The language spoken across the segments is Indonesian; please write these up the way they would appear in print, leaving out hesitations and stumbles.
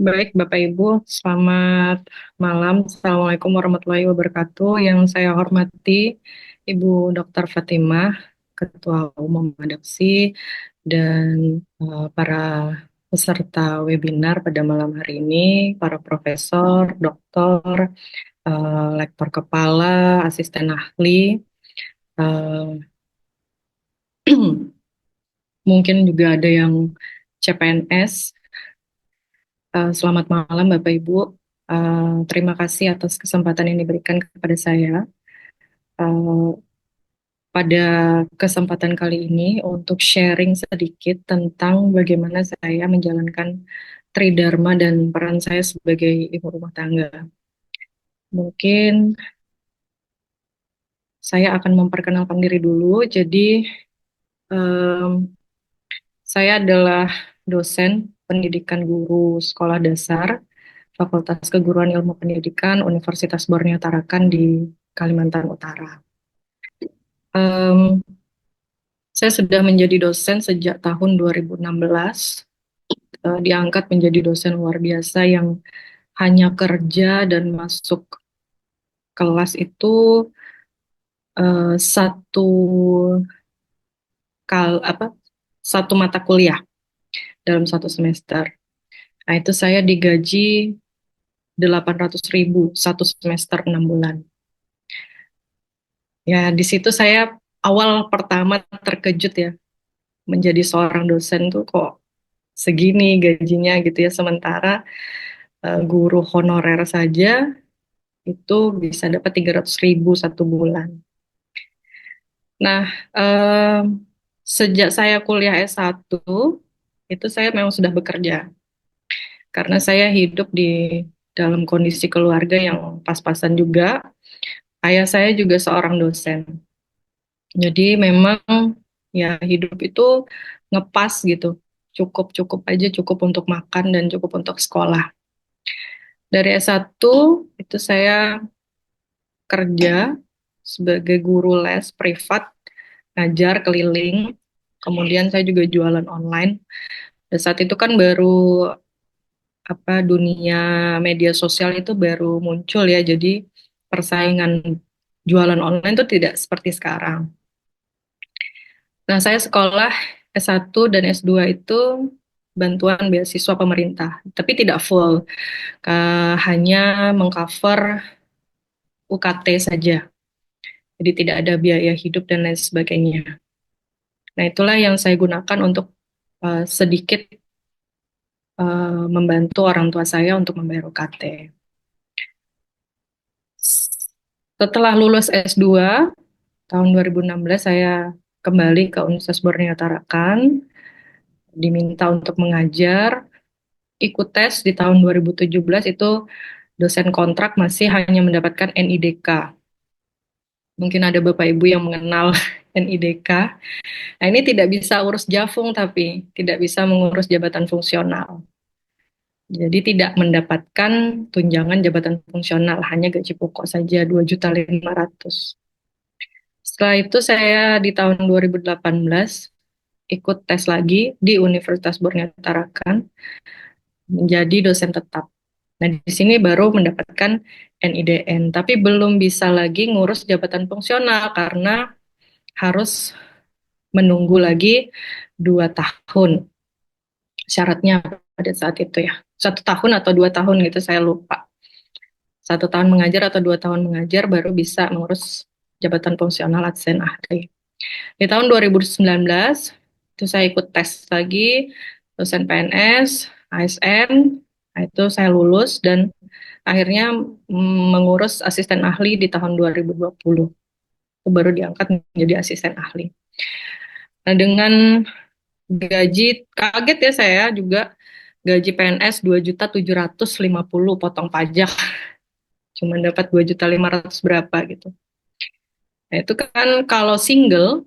Baik, Bapak Ibu, selamat malam. Assalamualaikum warahmatullahi wabarakatuh. Yang saya hormati Ibu Dr. Fatimah, Ketua Umum Adapsi, dan para peserta webinar pada malam hari ini, para profesor, doktor, lektor kepala, asisten ahli, eh, mungkin juga ada yang CPNS. Selamat malam Bapak Ibu. Terima kasih atas kesempatan yang diberikan kepada saya. Uh, Pada kesempatan kali ini untuk sharing sedikit tentang bagaimana saya menjalankan Tridharma dan peran saya sebagai ibu rumah tangga. Mungkin saya akan memperkenalkan diri dulu. Jadi, em, saya adalah dosen pendidikan guru sekolah dasar Fakultas Keguruan Ilmu Pendidikan Universitas Borneo Tarakan di Kalimantan Utara. Em, saya sudah menjadi dosen sejak tahun 2016, diangkat menjadi dosen luar biasa yang hanya kerja dan masuk kelas itu satu apa satu mata kuliah dalam satu semester. Nah, itu saya digaji 800.000 satu semester 6 bulan. Ya, di situ saya awal pertama terkejut ya, menjadi seorang dosen tuh kok segini gajinya gitu ya, sementara guru honorer saja itu bisa dapat 300.000 satu bulan. Nah, sejak saya kuliah S1 itu saya memang sudah bekerja karena saya hidup di dalam kondisi keluarga yang pas-pasan juga. Ayah saya juga seorang dosen. Jadi memang ya hidup itu ngepas gitu. Cukup-cukup aja, cukup untuk makan dan cukup untuk sekolah. Dari S1 itu saya kerja sebagai guru les privat, ngajar keliling. Kemudian saya juga jualan online. Dan saat itu kan baru dunia media sosial itu baru muncul ya. Jadi persaingan jualan online itu tidak seperti sekarang. Nah, saya sekolah S1 dan S2 itu bantuan beasiswa pemerintah, tapi tidak full, hanya mengcover UKT saja. Jadi tidak ada biaya hidup dan lain sebagainya. Nah, itulah yang saya gunakan untuk sedikit membantu orang tua saya untuk membayar UKT. Setelah lulus S2, tahun 2016 saya kembali ke Universitas Borneo Tarakan, diminta untuk mengajar, ikut tes di tahun 2017 itu dosen kontrak masih hanya mendapatkan NIDK. Mungkin ada Bapak Ibu yang mengenal NIDK. Nah, ini tidak bisa urus Jafung tapi tidak bisa mengurus jabatan fungsional. Jadi tidak mendapatkan tunjangan jabatan fungsional, hanya gaji pokok saja 2.500.000. Setelah itu saya di tahun 2018 ikut tes lagi di Universitas Borneo Tarakan menjadi dosen tetap. Nah, di sini baru mendapatkan NIDN, tapi belum bisa lagi ngurus jabatan fungsional karena harus menunggu lagi 2 tahun syaratnya pada saat itu ya. 1 tahun atau 2 tahun gitu saya lupa. 1 tahun mengajar atau 2 tahun mengajar baru bisa mengurus jabatan fungsional asisten ahli. Di tahun 2019 itu saya ikut tes lagi dosen PNS, ASN. Nah, itu saya lulus dan akhirnya mengurus asisten ahli di tahun 2020. Itu baru diangkat menjadi asisten ahli. Nah, dengan gaji kaget ya saya juga gaji PNS 2.750.000 potong pajak. Cuma dapat 2.500.000 berapa gitu. Nah, itu kan kalau single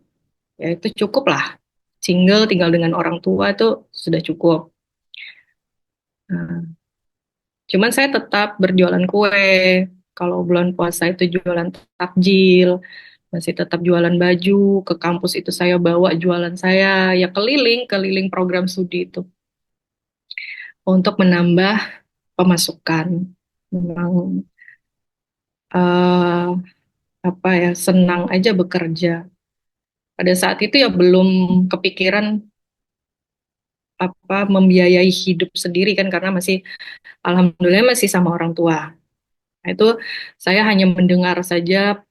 ya itu cukup lah. Single tinggal dengan orang tua itu sudah cukup. Nah, cuman saya tetap berjualan kue. Kalau bulan puasa itu jualan takjil, masih tetap jualan baju. Ke kampus itu saya bawa jualan saya, ya keliling, keliling program studi itu. Untuk menambah pemasukan. Memang eh, apa ya, senang aja bekerja. Pada saat itu ya belum kepikiran apa membiayai hidup sendiri kan, karena masih alhamdulillah masih sama orang tua. Nah, itu saya hanya mendengar saja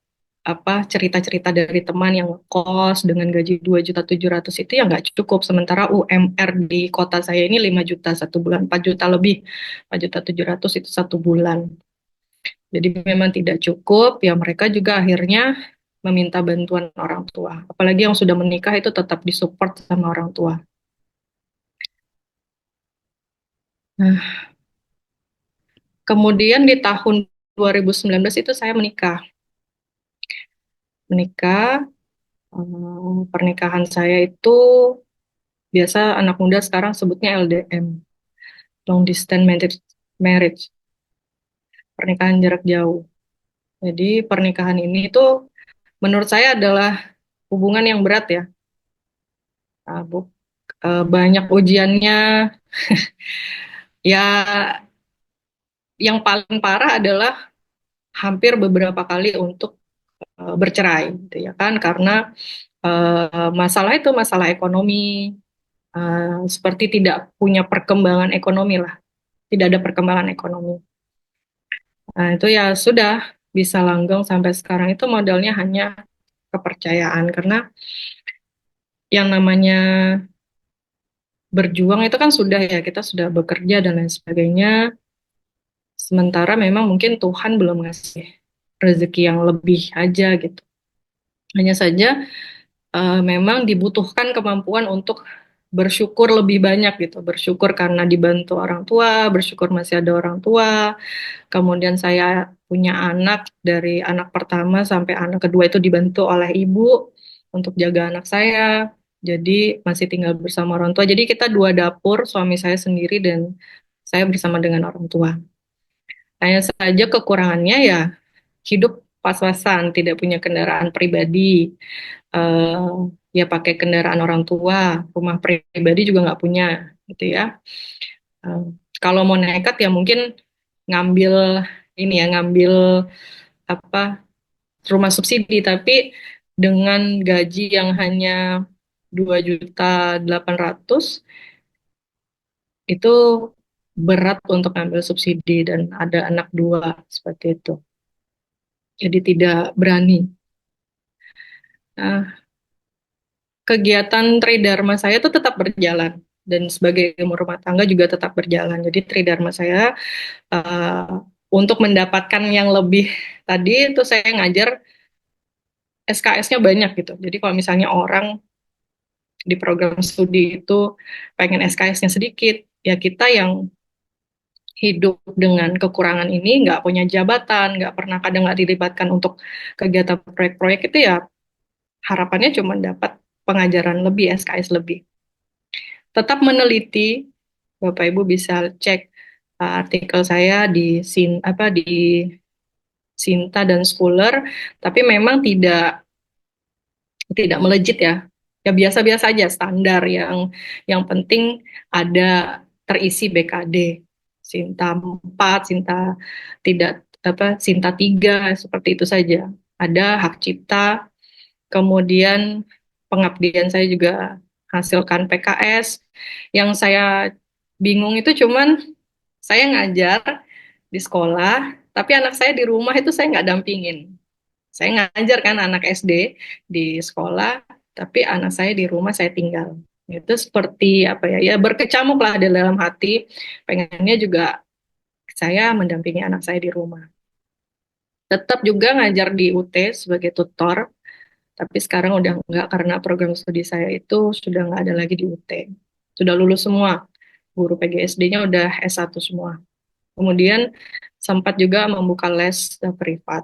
apa cerita-cerita dari teman yang kos dengan gaji 2.700.000 itu ya nggak cukup, sementara UMR di kota saya ini 5 juta satu bulan, 4 juta lebih, 4.700.000 itu satu bulan. Jadi memang tidak cukup, ya mereka juga akhirnya meminta bantuan orang tua. Apalagi yang sudah menikah itu tetap disupport sama orang tua. Nah, kemudian di tahun 2019 itu saya menikah. Menikah, pernikahan saya itu biasa anak muda sekarang sebutnya LDM, long distance marriage, pernikahan jarak jauh. Jadi pernikahan ini tuh menurut saya adalah hubungan yang berat ya. Banyak ujiannya. Ya, yang paling parah adalah hampir beberapa kali untuk bercerai, gitu ya kan? Karena masalah itu masalah ekonomi, seperti tidak punya perkembangan ekonomi lah, tidak ada perkembangan ekonomi. Nah, itu ya sudah bisa langgeng sampai sekarang itu modalnya hanya kepercayaan, karena yang namanya berjuang itu kan sudah ya, kita sudah bekerja dan lain sebagainya. Sementara memang mungkin Tuhan belum ngasih rezeki yang lebih aja gitu. Hanya saja memang dibutuhkan kemampuan untuk bersyukur lebih banyak gitu. Bersyukur karena dibantu orang tua, bersyukur masih ada orang tua. Kemudian saya punya anak, dari anak pertama sampai anak kedua itu dibantu oleh ibu untuk jaga anak saya. Jadi masih tinggal bersama orang tua. Jadi kita dua dapur, suami saya sendiri dan saya bersama dengan orang tua. Hanya saja kekurangannya ya hidup pas-pasan, tidak punya kendaraan pribadi, eh, ya pakai kendaraan orang tua, rumah pribadi juga nggak punya, gitu ya. Eh, Kalau mau nekat ya mungkin ngambil ini ya, ngambil apa rumah subsidi, tapi dengan gaji yang hanya 2.800.000 itu berat untuk ngambil subsidi dan ada anak dua seperti itu. Jadi tidak berani. Nah, kegiatan Tridharma saya itu tetap berjalan dan sebagai ibu rumah tangga juga tetap berjalan. Jadi Tridharma saya eh, untuk mendapatkan yang lebih tadi itu saya ngajar SKS-nya banyak gitu. Jadi kalau misalnya orang di program studi itu pengen SKS-nya sedikit, ya kita yang hidup dengan kekurangan ini nggak punya jabatan, nggak pernah kadang nggak dilibatkan untuk kegiatan proyek-proyek itu ya harapannya cuma dapat pengajaran lebih, SKS lebih. Tetap meneliti, Bapak Ibu bisa cek artikel saya di di Sinta dan Scholar, tapi memang tidak melejit ya. Ya biasa-biasa aja, standar yang penting ada terisi BKD. Sinta 4, Sinta tidak Sinta 3 seperti itu saja. Ada hak cipta, kemudian pengabdian saya juga hasilkan PKS. Yang saya bingung itu cuman saya ngajar di sekolah, tapi anak saya di rumah itu saya nggak dampingin. Saya ngajar kan anak SD di sekolah, tapi anak saya di rumah saya tinggal. Itu seperti apa ya? Ya berkecamuk lah di dalam hati. Pengennya juga saya mendampingi anak saya di rumah. Tetap juga ngajar di UT sebagai tutor, tapi sekarang udah enggak karena program studi saya itu sudah nggak ada lagi di UT. Sudah lulus semua. Guru PGSD-nya udah S1 semua. Kemudian sempat juga membuka les privat.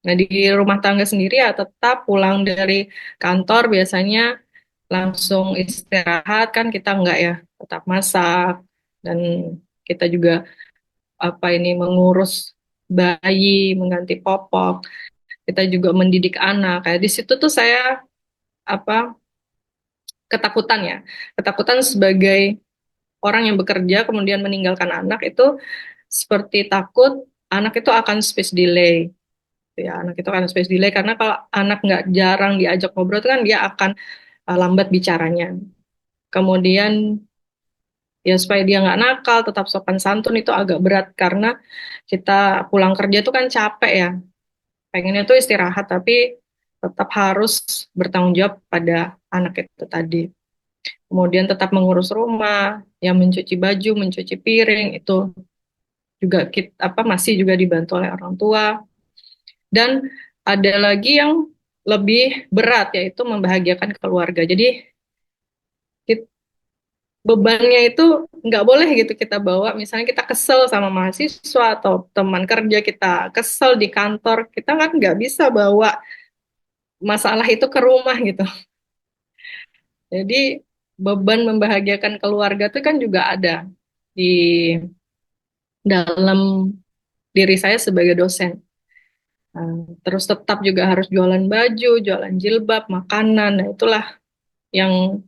Nah, di rumah tangga sendiri ya tetap pulang dari kantor biasanya langsung istirahat kan, kita enggak ya, tetap masak dan kita juga mengurus bayi, mengganti popok, kita juga mendidik anak. Kayak di situ tuh saya apa ketakutan ya, ketakutan sebagai orang yang bekerja kemudian meninggalkan anak itu seperti takut anak itu akan speech delay. Ya, anak itu akan speech delay karena kalau anak nggak jarang diajak ngobrol itu kan dia akan lambat bicaranya. Kemudian ya supaya dia nggak nakal, tetap sopan santun itu agak berat karena kita pulang kerja itu kan capek ya. Pengennya tuh istirahat tapi tetap harus bertanggung jawab pada anak itu tadi. Kemudian tetap mengurus rumah, yang mencuci baju, mencuci piring itu juga kita apa masih juga dibantu oleh orang tua. Dan ada lagi yang lebih berat yaitu membahagiakan keluarga. Jadi bebannya itu nggak boleh gitu kita bawa. Misalnya kita kesel sama mahasiswa atau teman kerja kita kesel di kantor, kita kan nggak bisa bawa masalah itu ke rumah gitu. Jadi beban membahagiakan keluarga itu kan juga ada di dalam diri saya sebagai dosen. Terus tetap juga harus jualan baju, jualan jilbab, makanan. Nah, itulah yang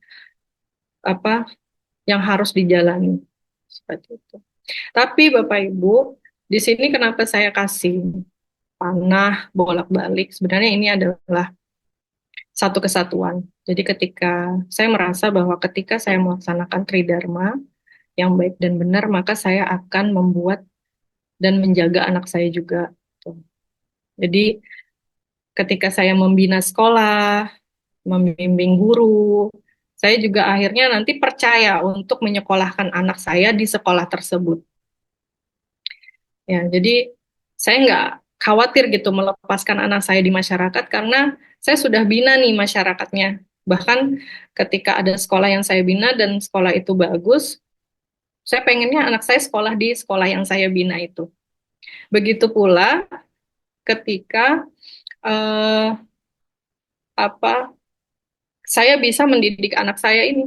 apa yang harus dijalani seperti itu. Tapi Bapak Ibu, di sini kenapa saya kasih panah bolak-balik? Sebenarnya ini adalah satu kesatuan. Jadi ketika saya merasa bahwa ketika saya melaksanakan Tridharma yang baik dan benar, maka saya akan membuat dan menjaga anak saya juga. Jadi ketika saya membina sekolah, membimbing guru, saya juga akhirnya nanti percaya untuk menyekolahkan anak saya di sekolah tersebut. Ya, jadi saya nggak khawatir gitu melepaskan anak saya di masyarakat karena saya sudah bina nih masyarakatnya. Bahkan ketika ada sekolah yang saya bina dan sekolah itu bagus, saya pengennya anak saya sekolah di sekolah yang saya bina itu. Begitu pula ketika eh, apa saya bisa mendidik anak saya ini.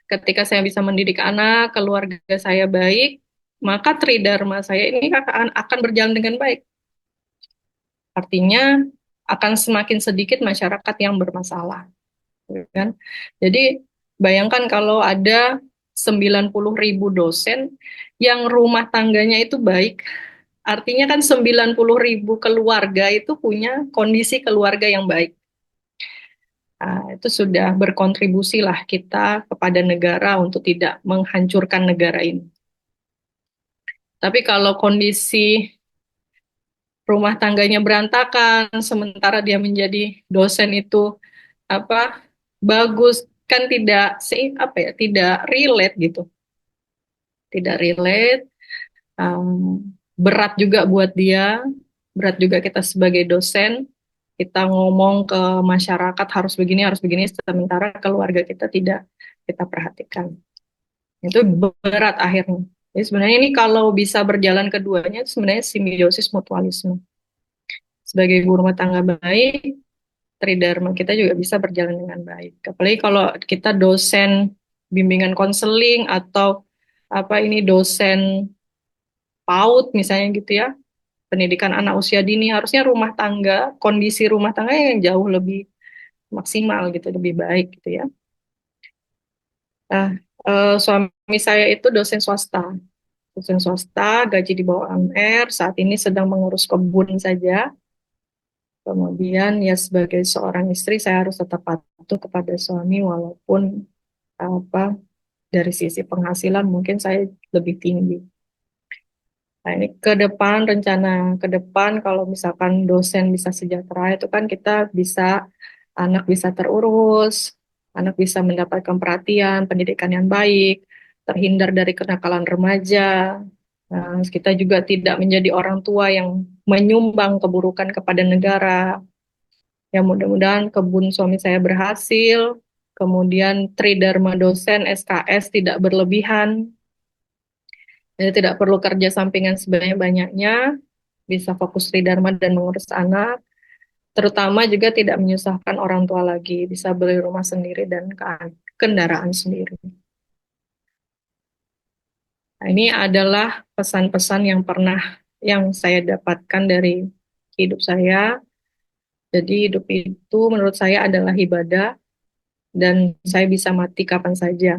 Ketika saya bisa mendidik anak, keluarga saya baik, maka tridharma saya ini akan berjalan dengan baik. Artinya akan semakin sedikit masyarakat yang bermasalah, gitu kan? Jadi bayangkan kalau ada 90.000 dosen yang rumah tangganya itu baik, artinya kan 90.000 keluarga itu punya kondisi keluarga yang baik. Nah, itu sudah berkontribusi lah kita kepada negara untuk tidak menghancurkan negara ini. Tapi kalau kondisi rumah tangganya berantakan, sementara dia menjadi dosen itu apa bagus kan tidak apa ya tidak relate gitu, tidak relate, um, berat juga buat dia, berat juga kita sebagai dosen, kita ngomong ke masyarakat harus begini, sementara keluarga kita tidak kita perhatikan. Itu berat akhirnya. Jadi sebenarnya ini kalau bisa berjalan keduanya itu sebenarnya simbiosis mutualisme. Sebagai ibu rumah tangga baik, tridharma kita juga bisa berjalan dengan baik. Apalagi kalau kita dosen bimbingan konseling atau apa ini dosen PAUD misalnya gitu ya, pendidikan anak usia dini, harusnya rumah tangga, kondisi rumah tangga yang jauh lebih maksimal gitu, lebih baik gitu ya. Nah, suami saya itu dosen swasta, gaji di bawah UMR, saat ini sedang mengurus kebun saja. Kemudian ya sebagai seorang istri saya harus tetap patuh kepada suami walaupun apa dari sisi penghasilan mungkin saya lebih tinggi. Nah, ini ke depan rencana ke depan kalau misalkan dosen bisa sejahtera itu kan kita bisa anak bisa terurus, anak bisa mendapatkan perhatian, pendidikan yang baik, terhindar dari kenakalan remaja. Nah, kita juga tidak menjadi orang tua yang menyumbang keburukan kepada negara. Ya mudah-mudahan kebun suami saya berhasil. Kemudian Tridharma dosen SKS tidak berlebihan. Jadi tidak perlu kerja sampingan sebanyak-banyaknya. Bisa fokus Tridharma dan mengurus anak. Terutama juga tidak menyusahkan orang tua lagi. Bisa beli rumah sendiri dan kendaraan sendiri. Nah, ini adalah pesan-pesan yang saya dapatkan dari hidup saya. Jadi hidup itu menurut saya adalah ibadah dan saya bisa mati kapan saja.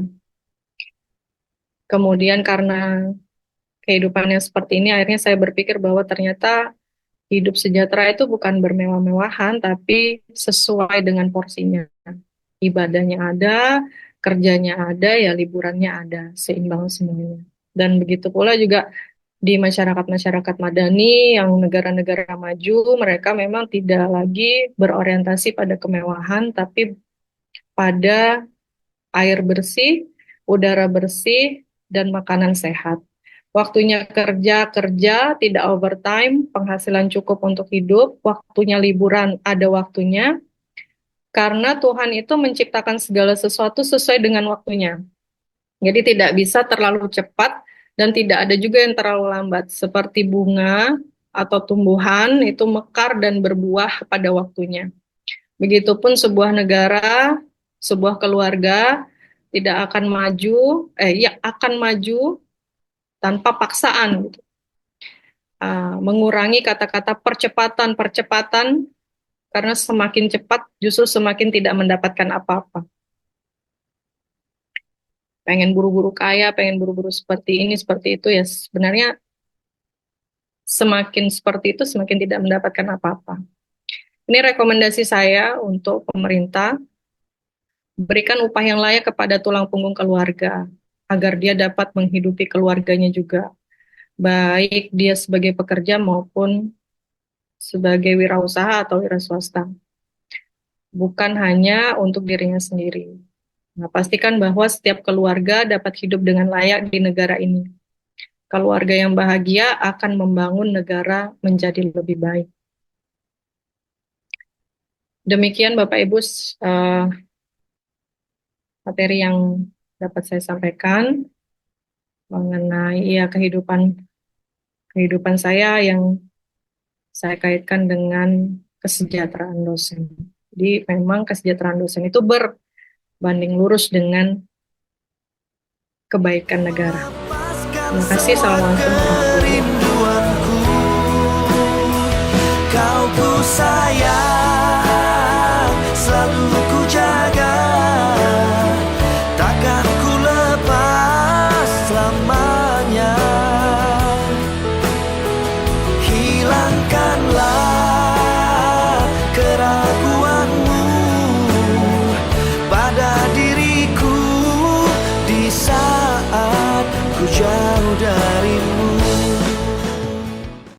Kemudian karena kehidupan yang seperti ini, akhirnya saya berpikir bahwa ternyata hidup sejahtera itu bukan bermewah-mewahan, tapi sesuai dengan porsinya. Ibadahnya ada, kerjanya ada, ya liburannya ada, seimbang semuanya. Dan begitu pula juga di masyarakat-masyarakat madani yang negara-negara maju, mereka memang tidak lagi berorientasi pada kemewahan, tapi pada air bersih, udara bersih, dan makanan sehat. Waktunya kerja, kerja, tidak overtime, penghasilan cukup untuk hidup, waktunya liburan, ada waktunya, karena Tuhan itu menciptakan segala sesuatu sesuai dengan waktunya. Jadi tidak bisa terlalu cepat dan tidak ada juga yang terlalu lambat. Seperti bunga atau tumbuhan itu mekar dan berbuah pada waktunya. Begitupun sebuah negara, sebuah keluarga tidak akan maju, ya akan maju tanpa paksaan, gitu. Mengurangi kata-kata percepatan, karena semakin cepat justru semakin tidak mendapatkan apa-apa. Pengen buru-buru kaya, pengen buru-buru seperti ini, seperti itu, ya sebenarnya semakin seperti itu semakin tidak mendapatkan apa-apa. Ini rekomendasi saya untuk pemerintah, berikan upah yang layak kepada tulang punggung keluarga, agar dia dapat menghidupi keluarganya juga, baik dia sebagai pekerja maupun sebagai wirausaha atau wira swasta, bukan hanya untuk dirinya sendiri. Nah, pastikan bahwa setiap keluarga dapat hidup dengan layak di negara ini. Keluarga yang bahagia akan membangun negara menjadi lebih baik. Demikian Bapak Ibu, materi yang dapat saya sampaikan mengenai ya kehidupan kehidupan saya yang saya kaitkan dengan kesejahteraan dosen. Jadi memang kesejahteraan dosen itu berbanding lurus dengan kebaikan negara. Terima kasih. Assalamualaikum warahmatullahi wabarakatuh. Kau ku sayang, selalu